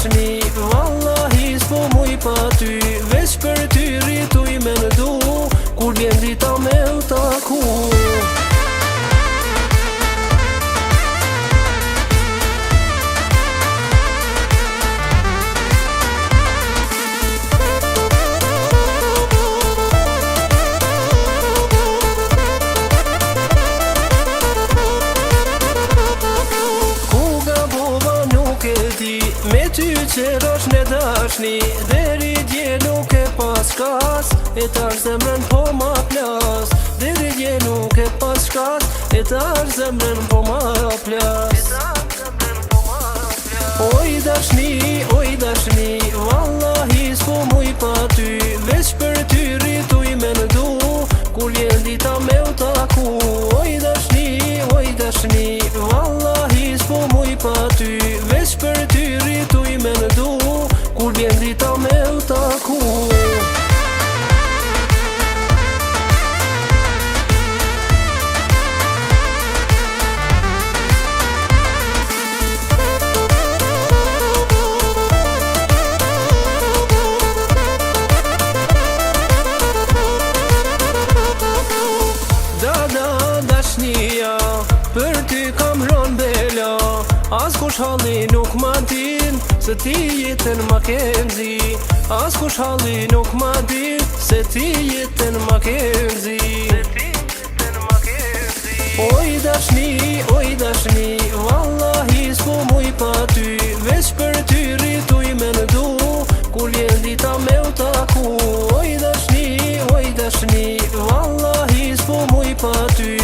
dashni, vallahi s'po muj pa ty. Veç për ty rrituj me në du, kur vjen dita me u taku. Me ty qerosh në dashni, deri dje nuk e pas kas, e tash zemrën po ma plas. Deri dje nuk e pas kas, e tash zemrën po ma plas. Oj dashni, vallahi s'po muj pa ty. Veç për ty rrituj me në du, kur vjen dita me u taku. Oj dashni, vallahi s'po muj pa ty. Veç për ty rrituj me në du, kur vjen dita me u taku. Dashnia, për ty kam ron bela, as kush halli nuk ma din, se ti jetën ma ke nzi. As kush halli nuk ma din, se ti jetën ma ke nzi. Oj dashni, vallahi s'po muj pa ty. Veç për ty rrituj me në du, kur vjen dita me u taku. Oj dashni, vallahi s'po muj pa ty.